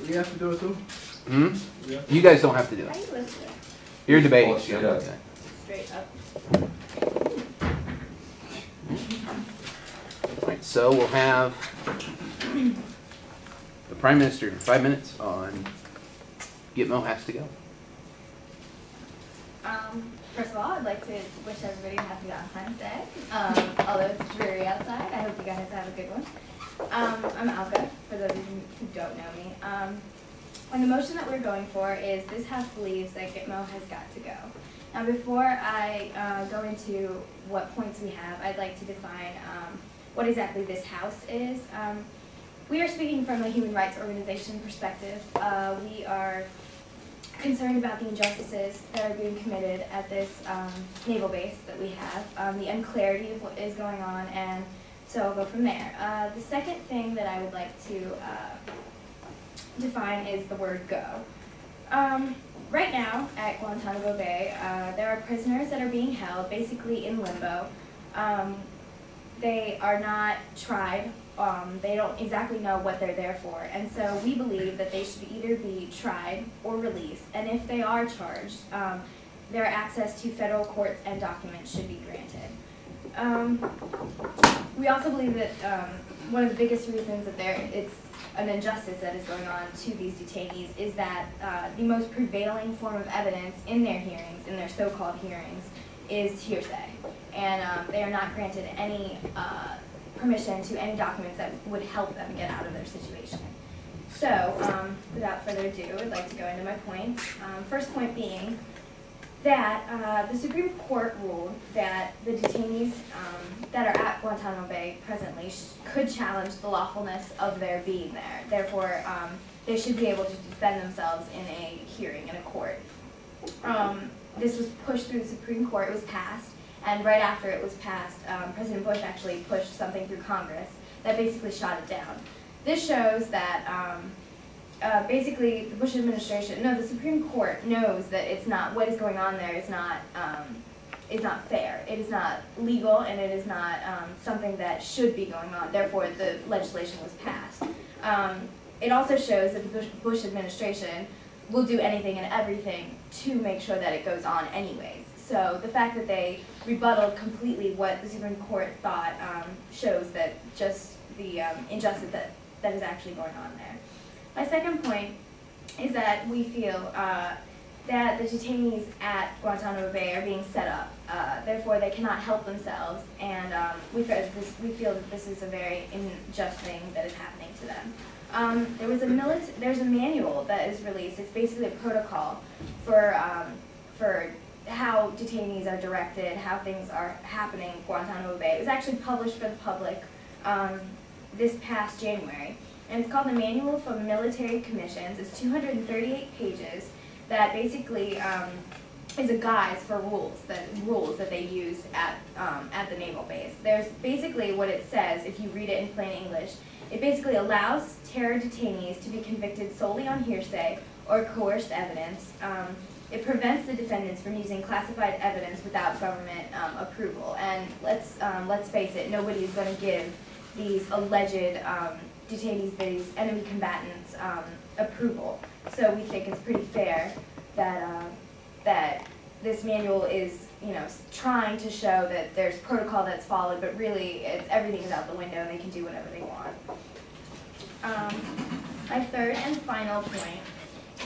We have to do it too? Hmm? You guys don't have to do How it. do you listen? You're debating. Oh, shut up. Straight up. Right, so we'll have the Prime Minister in 5 minutes on Gitmo has to go. First of all, I'd like to wish everybody a happy Valentine's Day. Although it's dreary outside, I hope you guys have a good one. I'm Alka, for those of you who don't know me. And the motion that we're going for is this House believes that Gitmo has got to go. Now, before I go into what points we have, I'd like to define what exactly this House is. We are speaking from a human rights organization perspective. We are concerned about the injustices that are being committed at this naval base that we have, the unclarity of what is going on, and so I'll go from there. The second thing that I would like to define is the word go. Right now at Guantanamo Bay, there are prisoners that are being held basically in limbo. They are not tried. They don't exactly know what they're there for, and so we believe that they should either be tried or released, and if they are charged, their access to federal courts and documents should be granted. We also believe that one of the biggest reasons that it's an injustice that is going on to these detainees is that the most prevailing form of evidence in their hearings, in their so-called hearings, is hearsay, and they are not granted any permission to any documents that would help them get out of their situation. So, without further ado, I'd like to go into my points. First point being that the Supreme Court ruled that the detainees that are at Guantanamo Bay presently could challenge the lawfulness of their being there. Therefore, they should be able to defend themselves in a hearing in a court. This was pushed through the Supreme Court. It was passed. And right after it was passed, President Bush actually pushed something through Congress that basically shot it down. This shows that basically the Bush administration, no, the Supreme Court knows that it's not, what is going on there is not fair. It is not legal, and it is not something that should be going on. Therefore, the legislation was passed. It also shows that the Bush administration will do anything and everything to make sure that it goes on anyways. So the fact that they rebutted completely what the Supreme Court thought shows that just the injustice that is actually going on there. My second point is that we feel that the detainees at Guantanamo Bay are being set up. Therefore, they cannot help themselves, and we feel that this is a very unjust thing that is happening to them. There's a manual that is released. It's basically a protocol for how detainees are directed, how things are happening at Guantanamo Bay. It was actually published for the public this past January, and it's called the Manual for Military Commissions. It's 238 pages that basically is a guide for rules that they use at the naval base. There's basically what it says, if you read it in plain English, it basically allows terror detainees to be convicted solely on hearsay or coerced evidence. It prevents the defendants from using classified evidence without government approval. And let's face it, nobody is going to give these alleged detainees, these enemy combatants, approval. So we think it's pretty fair that that this manual is, trying to show that there's protocol that's followed, but really everything is out the window and they can do whatever they want. My third and final point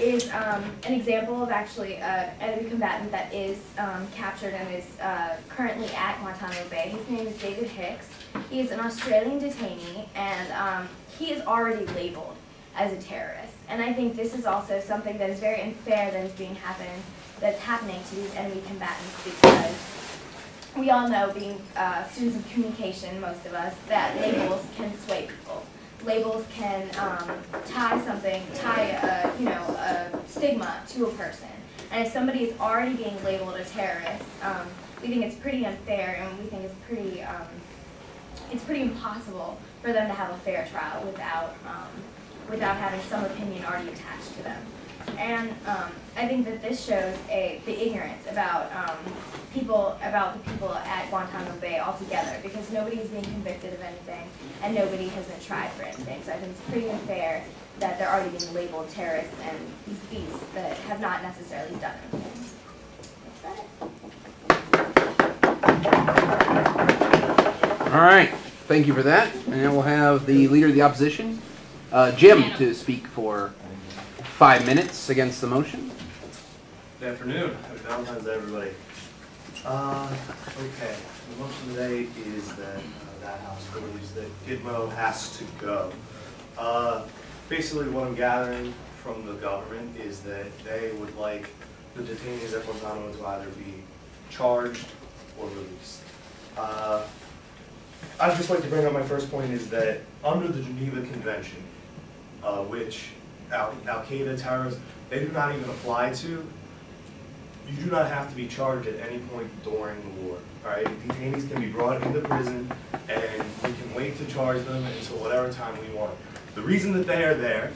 is an example of actually an enemy combatant that is captured and is currently at Guantanamo Bay. His name is David Hicks. He is an Australian detainee, and he is already labeled as a terrorist. And I think this is also something that is very unfair that's happening to these enemy combatants, because we all know, being students of communication, most of us, that labels can sway people. Labels can tie a stigma to a person. And if somebody is already being labeled a terrorist, we think it's pretty unfair, and we think it's pretty impossible for them to have a fair trial without having some opinion already attached to them. And I think that this shows the ignorance about the people at Guantanamo Bay altogether, because nobody is being convicted of anything and nobody has been tried for anything. So I think it's pretty unfair that they're already being labeled terrorists and these beasts that have not necessarily done anything. That's it. All right, thank you for that. And now we'll have the Leader of the Opposition, Jim, to speak for 5 minutes against the motion. Good afternoon. Happy Valentine's Day, everybody. Okay, the motion today is that that House believes that Gitmo has to go. Basically, what I'm gathering from the government is that they would like the detainees at Guantanamo to either be charged or released. I'd just like to bring up my first point is that under the Geneva Convention, which Al-Qaeda terrorists, they do not even apply to, you do not have to be charged at any point during the war. All right? Detainees can be brought into prison and we can wait to charge them until whatever time we want. The reason that they are there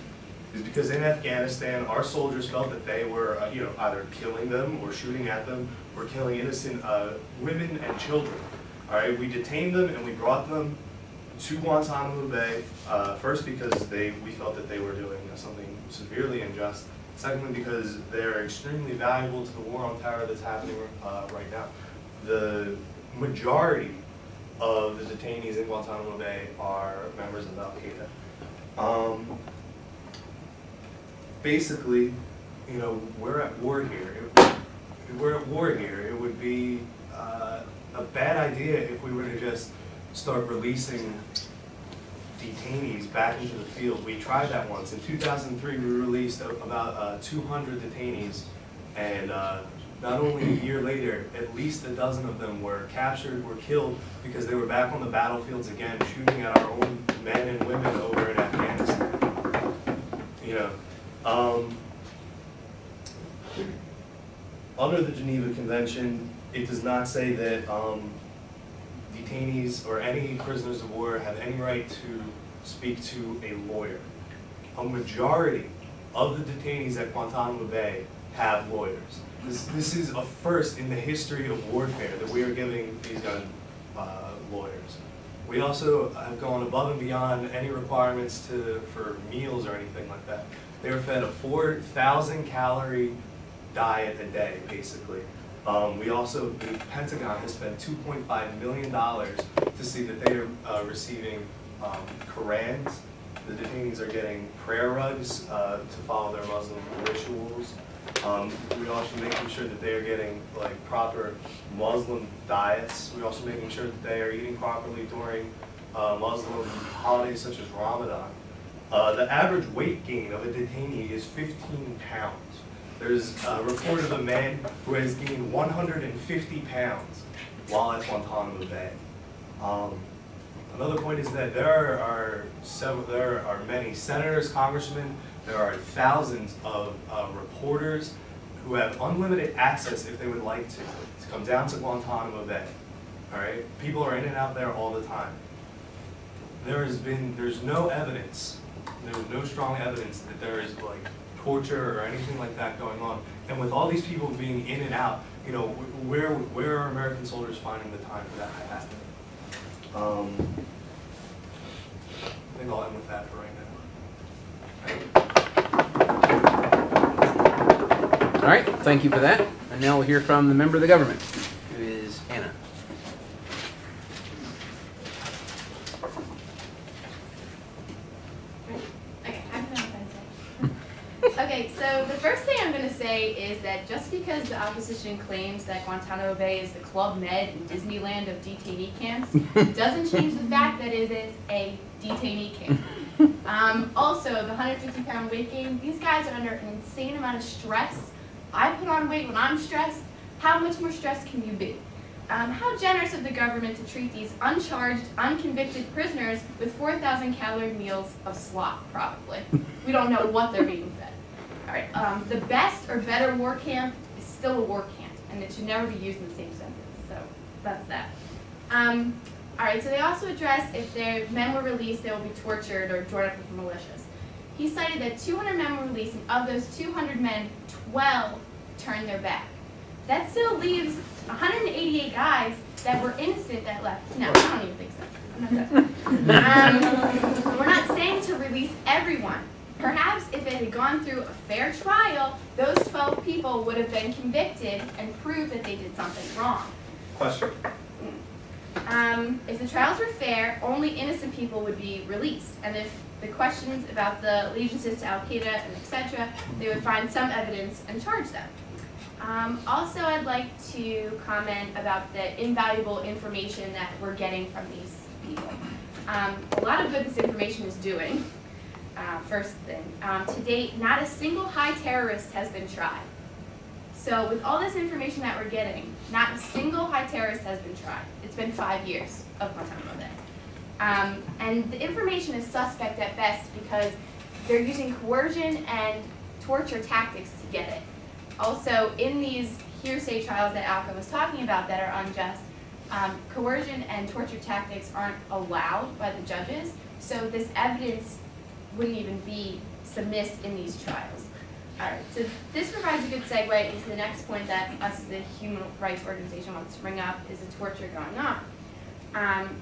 is because in Afghanistan, our soldiers felt that they were either killing them or shooting at them or killing innocent women and children. All right? We detained them and we brought them to Guantanamo Bay, first because we felt that they were doing something severely unjust. Secondly, because they're extremely valuable to the war on terror that's happening right now. The majority of the detainees in Guantanamo Bay are members of Al-Qaeda. Basically, we're at war here. It would be a bad idea if we were to just start releasing detainees back into the field. We tried that once. In 2003, we released about 200 detainees, and not only a year later, at least a dozen of them were captured, were killed, because they were back on the battlefields again, shooting at our own men and women over in Afghanistan. Under the Geneva Convention, it does not say that detainees or any prisoners of war have any right to speak to a lawyer. A majority of the detainees at Guantanamo Bay have lawyers. This is a first in the history of warfare that we are giving these guys lawyers. We also have gone above and beyond any requirements for meals or anything like that. They are fed a 4,000 calorie diet a day, basically. We also, the Pentagon has spent $2.5 million to see that they are receiving Qurans. The detainees are getting prayer rugs to follow their Muslim rituals. We're also making sure that they are getting proper Muslim diets. We're also making sure that they are eating properly during Muslim holidays such as Ramadan. The average weight gain of a detainee is 15 pounds. There's a report of a man who has gained 150 pounds while at Guantanamo Bay. Another point is that there are many senators, congressmen, there are thousands of reporters who have unlimited access if they would like to come down to Guantanamo Bay. All right, people are in and out there all the time. There's no evidence, there's no strong evidence that there is torture or anything like that going on. And with all these people being in and out, where are American soldiers finding the time for that to happen? I think I'll end with that for right now. All right, thank you for that. And now we'll hear from the member of the government, who is Anna. Okay, so the first thing I'm going to say is that just because the opposition claims that Guantanamo Bay is the Club Med and Disneyland of detainee camps doesn't change the fact that it is a detainee camp. Also, the 150-pound weight gain, these guys are under an insane amount of stress. I put on weight when I'm stressed. How much more stressed can you be? How generous of the government to treat these uncharged, unconvicted prisoners with 4,000 calorie meals of slop, probably. We don't know what they're being fed. All right, the best or better war camp is still a war camp, and it should never be used in the same sentence. So that's that. All right, so they also address if their men were released, they will be tortured or joined up with militias. He cited that 200 men were released, and of those 200 men, 12 turned their back. That still leaves 188 guys that were innocent that left. No, I don't even think so. I'm not done. We're not saying to release everyone. Perhaps if it had gone through a fair trial, those 12 people would have been convicted and proved that they did something wrong. Question. If the trials were fair, only innocent people would be released. And if the questions about the allegiances to Al-Qaeda and etc., they would find some evidence and charge them. Also, I'd like to comment about the invaluable information that we're getting from these people. A lot of good this information is doing. First thing, to date, not a single high terrorist has been tried. So with all this information that we're getting, not a single high terrorist has been tried. It's been 5 years of Guantanamo Bay. And the information is suspect at best because they're using coercion and torture tactics to get it. Also, in these hearsay trials that Alka was talking about that are unjust, coercion and torture tactics aren't allowed by the judges, so this evidence wouldn't even be submitted in these trials. All right, so this provides a good segue into the next point that us as a human rights organization wants to bring up is the torture going on.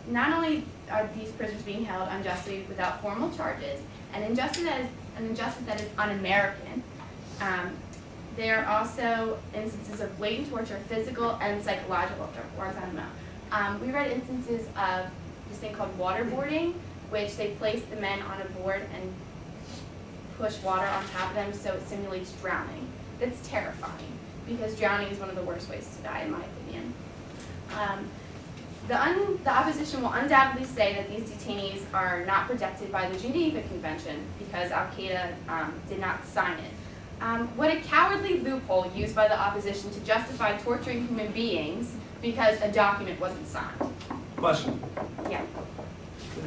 Not only are these prisoners being held unjustly without formal charges, an injustice that is un-American, there are also instances of blatant torture, physical and psychological at Guantanamo. We read instances of this thing called waterboarding, which they place the men on a board and push water on top of them so it simulates drowning. That's terrifying because drowning is one of the worst ways to die, in my opinion. The opposition will undoubtedly say that these detainees are not protected by the Geneva Convention because Al-Qaeda did not sign it. What a cowardly loophole used by the opposition to justify torturing human beings because a document wasn't signed. Question. Yeah.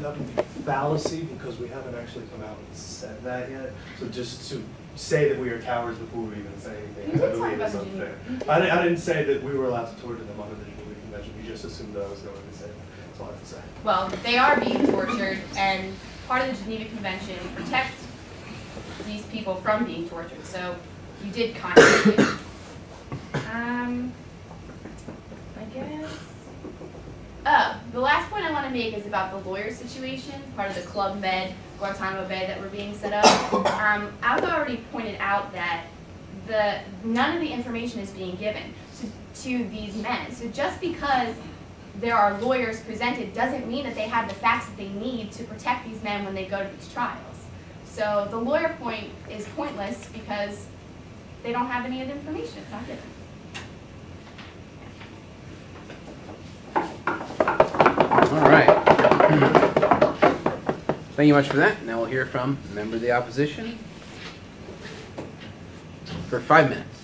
That would be fallacy because we haven't actually come out and said that yet. So just to say that we are cowards before we even say anything, I believe is unfair. I didn't say that we were allowed to torture them under the Geneva Convention. You just assumed that I was going to say that. That's all I have to say. Well, they are being tortured, and part of the Geneva Convention protects these people from being tortured. So you did contact me. I guess. Oh, the last point I want to make is about the lawyer situation, part of the Club Med Guantanamo Bay that were being set up. Alka already pointed out that none of the information is being given to these men. So just because there are lawyers presented doesn't mean that they have the facts that they need to protect these men when they go to these trials. So the lawyer point is pointless because they don't have any of the information. It's not given. All right. Thank you much for that. Now we'll hear from a member of the opposition for 5 minutes.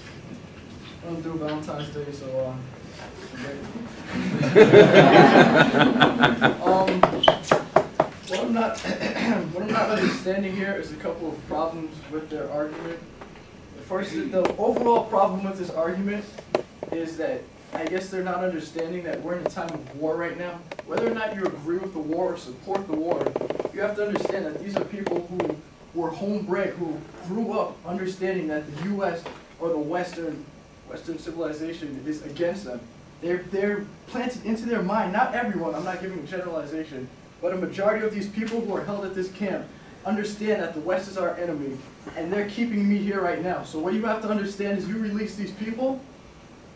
I don't do Valentine's Day, so what I'm not understanding here is a couple of problems with their argument. First, the overall problem with this argument is that I guess they're not understanding that we're in a time of war right now. Whether or not you agree with the war or support the war, you have to understand that these are people who were homebred, who grew up understanding that the U.S. or the Western civilization is against them. They're planted into their mind, not everyone, I'm not giving a generalization, but a majority of these people who are held at this camp understand that the West is our enemy, and they're keeping me here right now. So what you have to understand is you release these people,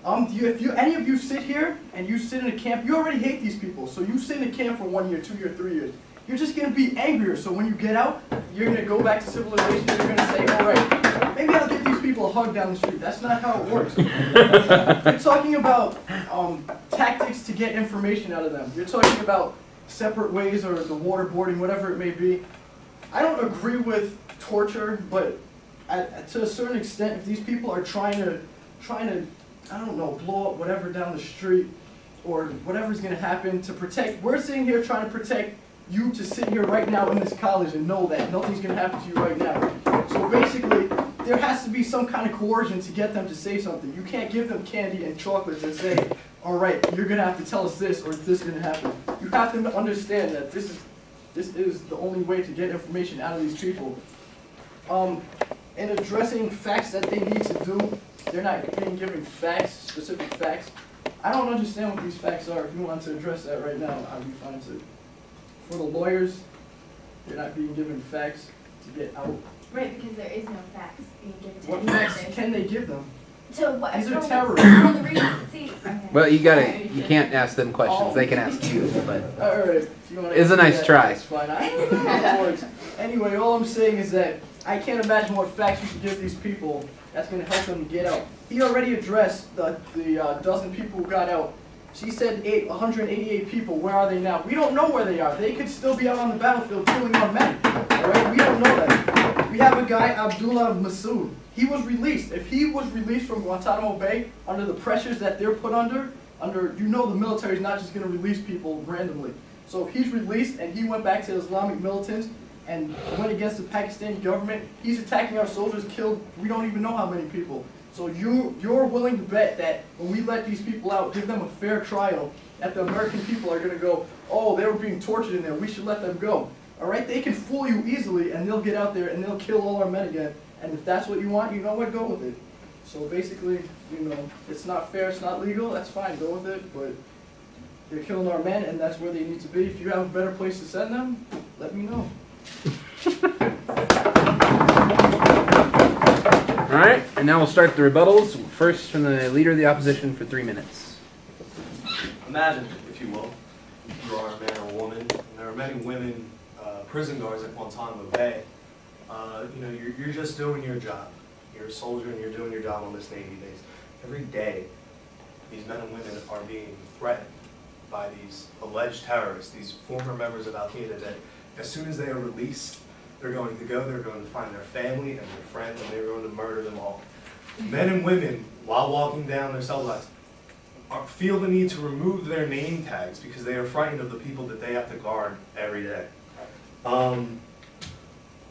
if any of you sit here and you sit in a camp, you already hate these people. So you sit in a camp for 1 year, 2 years, 3 years. You're just going to be angrier. So when you get out, you're going to go back to civilization. You're going to say, all right, maybe I'll give these people a hug down the street. That's not how it works. You're talking about tactics to get information out of them. You're talking about separate ways or the waterboarding, whatever it may be. I don't agree with torture, but to a certain extent, if these people are trying to, I don't know, blow up whatever down the street or whatever's going to happen to protect, we're sitting here trying to protect you to sit here right now in this college and know that nothing's going to happen to you right now. So basically, there has to be some kind of coercion to get them to say something. You can't give them candy and chocolates and say, all right, you're going to have to tell us this or this is going to happen. You have to understand that this is the only way to get information out of these people. in addressing facts that they need to do, they're not being given facts, specific facts. I don't understand what these facts are. If you want to address that right now, I'd be fine to. For the lawyers, they're not being given facts to get out. Right, because there is no facts being given to What any facts others. can they give them? So what? These are so terrorists. so the reason, see, okay. Well, you can't ask them questions. They can ask you, but All right. If you want to It's a nice try. That's fine. I don't know how it works. Anyway, all I'm saying is that I can't imagine what facts you should give these people that's going to help them get out. He already addressed the dozen people who got out. She said 188 people. Where are they now? We don't know where they are. They could still be out on the battlefield killing our men. All right, we don't know that. We have a guy, Abdullah Masood. He was released. If he was released from Guantanamo Bay under the pressures that they're put under, you know the military is not just going to release people randomly. So if he's released and he went back to Islamic militants and went against the Pakistani government, he's attacking our soldiers, killed we don't even know how many people. So you're willing to bet that when we let these people out, give them a fair trial, that the American people are going to go, oh, they were being tortured in there, we should let them go. All right, they can fool you easily, and they'll get out there and they'll kill all our men again. And if that's what you want, you know what, go with it. So basically, it's not fair, it's not legal, that's fine, go with it. But they're killing our men, and that's where they need to be. If you have a better place to send them, let me know. all right. And now we'll start the rebuttals. First, from the leader of the opposition for 3 minutes. Imagine, if you will, you are a man or a woman, and there are many women prison guards at Guantanamo Bay. You're just doing your job. You're a soldier and you're doing your job on this Navy base. Every day, these men and women are being threatened by these alleged terrorists, these former members of Al-Qaeda, that as soon as they are released, they're going to find their family and their friends, and they're going to murder them all. Men and women, while walking down their cell blocks, feel the need to remove their name tags because they are frightened of the people that they have to guard every day.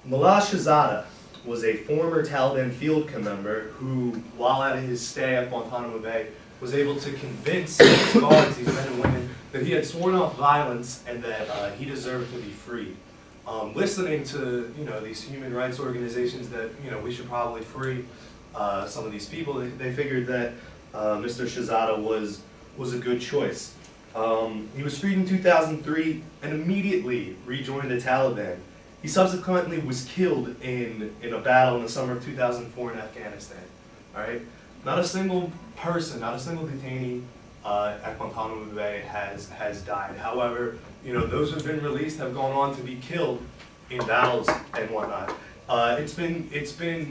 Mullah Shahzada was a former Taliban field commander who, while at his stay at Guantanamo Bay, was able to convince his guards, these men and women, that he had sworn off violence and that he deserved to be free. Listening to these human rights organizations that we should probably free some of these people, they figured that Mr. Shahzada was a good choice. He was freed in 2003 and immediately rejoined the Taliban. He subsequently was killed in a battle in the summer of 2004 in Afghanistan. All right, not a single person, not a single detainee at Guantanamo Bay has died. However, those who have been released have gone on to be killed in battles and whatnot. It's been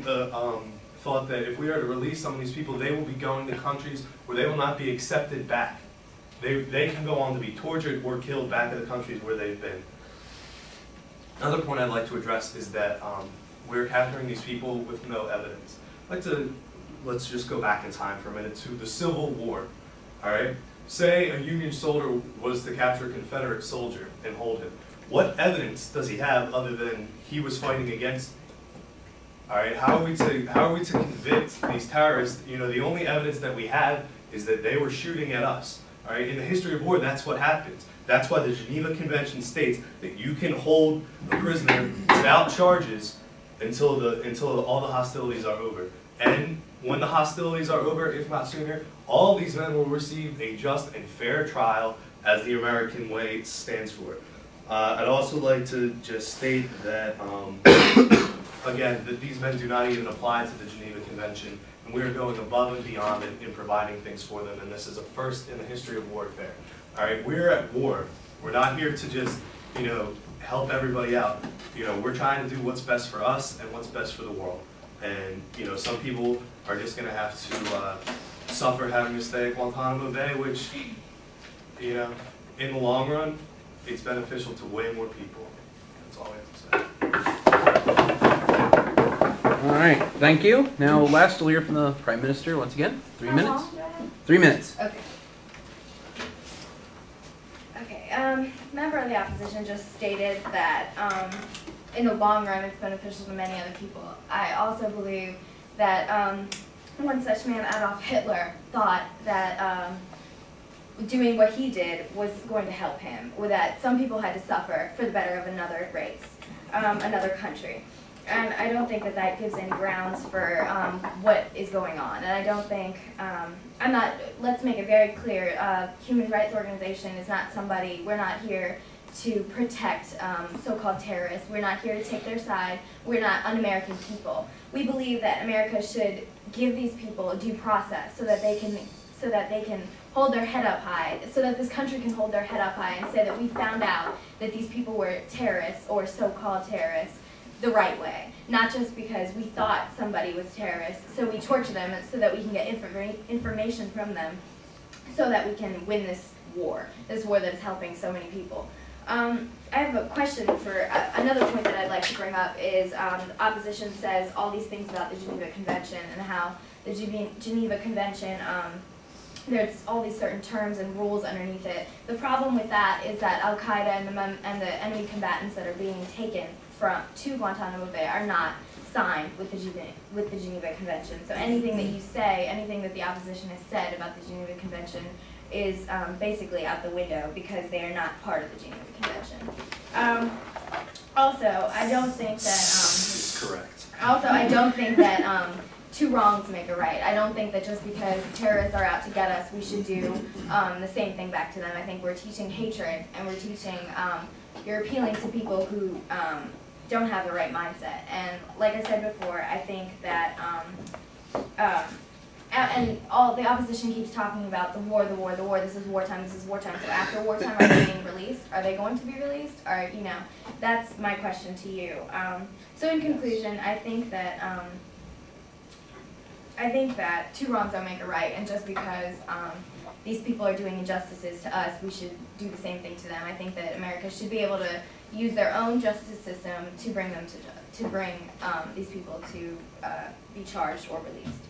thought that if we are to release some of these people, they will be going to countries where they will not be accepted back. They can go on to be tortured or killed back in the countries where they've been. Another point I'd like to address is that we're capturing these people with no evidence. Let's just go back in time for a minute to the Civil War. All right, say a Union soldier was to capture a Confederate soldier and hold him. What evidence does he have other than he was fighting against me? All right, how are we to convict these terrorists? The only evidence that we have is that they were shooting at us. All right, in the history of war, that's what happens. That's why the Geneva Convention states that you can hold a prisoner without charges until all the hostilities are over. And when the hostilities are over, if not sooner, all these men will receive a just and fair trial, as the American way stands for. I'd also like to just state that, again, that these men do not even apply to the Geneva Convention, and we are going above and beyond in providing things for them, and this is a first in the history of warfare. All right, we're at war. We're not here to just, help everybody out. We're trying to do what's best for us and what's best for the world. And, some people are just going to have to suffer having to stay at Guantanamo Bay, which, in the long run, it's beneficial to way more people. That's all I have to say. All right, thank you. Now, last we'll hear from the Prime Minister once again. 3 minutes. How long do I have? 3 minutes. Okay. Member of the opposition just stated that in the long run it's beneficial to many other people. I also believe that one such man, Adolf Hitler, thought that doing what he did was going to help him, or that some people had to suffer for the better of another race, another country. And I don't think that that gives any grounds for what is going on. And I don't think, I'm not, let's make it very clear, human rights organization is not somebody, we're not here to protect so-called terrorists. We're not here to take their side. We're not un-American people. We believe that America should give these people a due process so that they can hold their head up high, so that this country can hold their head up high and say that we found out that these people were terrorists or so-called terrorists the right way, not just because we thought somebody was terrorist, so we torture them so that we can get information from them so that we can win this war that is helping so many people. I have a question for another point that I'd like to bring up is the opposition says all these things about the Geneva Convention and how the Geneva Convention, there's all these certain terms and rules underneath it. The problem with that is that Al-Qaeda and the enemy combatants that are being taken to Guantanamo Bay are not signed with the Geneva Convention. So anything that you say, anything that the opposition has said about the Geneva Convention is basically out the window because they are not part of the Geneva Convention. Also, I don't think that This is correct. Also, I don't think that two wrongs make a right. I don't think that just because terrorists are out to get us, we should do the same thing back to them. I think we're teaching hatred, and we're teaching, you're appealing to people who don't have the right mindset. And like I said before, I think that, and all the opposition keeps talking about the war, this is wartime. So after wartime, are they being released? Are they going to be released? Or, you know, that's my question to you. So in conclusion, I think that two wrongs don't make a right, and just because these people are doing injustices to us, we should do the same thing to them. I think that America should be able to use their own justice system to bring them to bring these people to be charged or released.